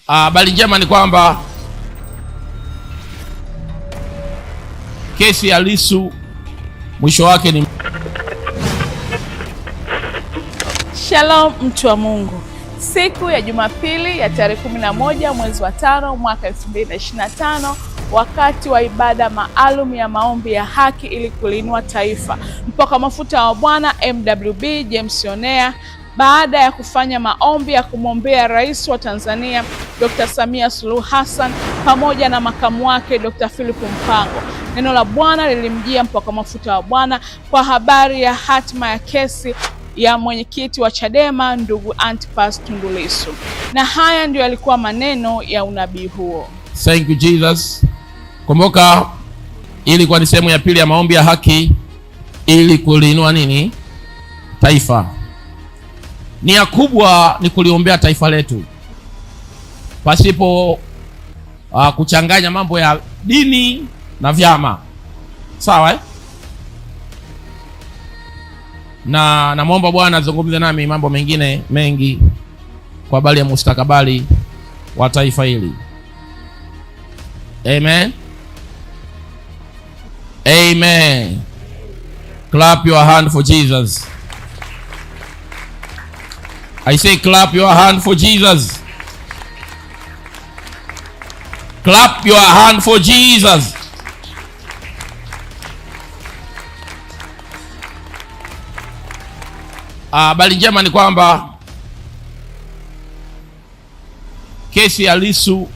Habari njema ni kwamba kesi ya Lissu mwisho wake ni... Shalom mtu wa Mungu. Siku ya Jumapili ya tarehe 11 mwezi wa 5 mwaka 2025, wakati wa ibada maalum ya maombi ya haki ili kuliinua taifa, mpaka mafuta wa Bwana MWB James Yonea, baada ya kufanya maombi ya kumwombea Rais wa Tanzania Dr. Samia Suluhu Hassan pamoja na makamu wake Dr. Philip Mpango, neno la Bwana lilimjia mpaka mafuta wa Bwana kwa habari ya hatima ya kesi ya mwenyekiti wa Chadema ndugu Antipas Tundu Lissu. Na haya ndio yalikuwa maneno ya unabii huo. Thank you Jesus. Kumbuka ilikuwa ni sehemu ya pili ya maombi ya haki ili kuliinua nini? Taifa. Nia kubwa ni kuliombea taifa letu pasipo kuchanganya mambo ya dini na vyama. Sawa eh? Na namuomba Bwana azungumze nami mambo mengine mengi kwa habari ya mustakabali wa taifa hili. Amen. Amen. Clap your hand for Jesus. I say clap your hand for Jesus. Clap your hand for Jesus. Habari njema ni kwamba kesi ya Lissu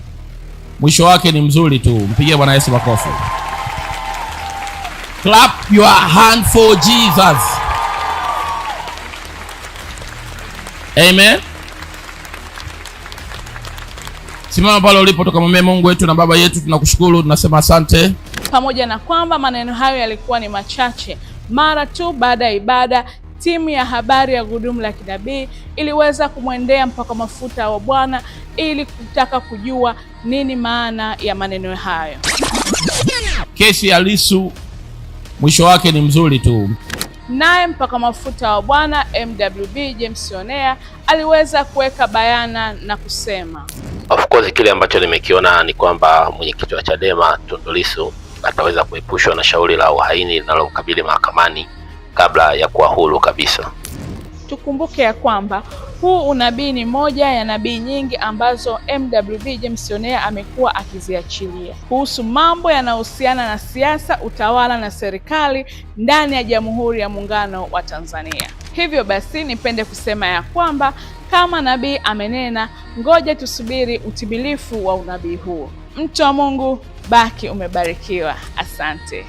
mwisho wake ni mzuri tu. Mpigie Bwana Yesu makofi. Clap your hand for Jesus. Amen. Simama pale ulipo, tukamwambie Mungu wetu na Baba yetu, tunakushukuru, tunasema asante. Pamoja na kwamba maneno hayo yalikuwa ni machache, mara tu baada ya ibada, timu ya habari ya Gudumu la Kinabii iliweza kumwendea mpaka mafuta wa Bwana ili kutaka kujua nini maana ya maneno hayo. Kesi ya Lissu mwisho wake ni mzuri tu. Naye mpaka mafuta wa Bwana MWB James Yonea aliweza kuweka bayana na kusema, of course kile ambacho nimekiona ni kwamba mwenyekiti wa Chadema Tundu Lissu ataweza kuepushwa na shauri la uhaini linalomkabili mahakamani kabla ya kuwa huru kabisa. Tukumbuke ya kwamba huu unabii ni moja ya nabii nyingi ambazo MWB James Yonea amekuwa akiziachilia kuhusu mambo yanayohusiana na siasa, utawala na serikali ndani ya Jamhuri ya Muungano wa Tanzania. Hivyo basi nipende kusema ya kwamba kama nabii amenena, ngoja tusubiri utimilifu wa unabii huo. Mtu wa Mungu, baki umebarikiwa. Asante.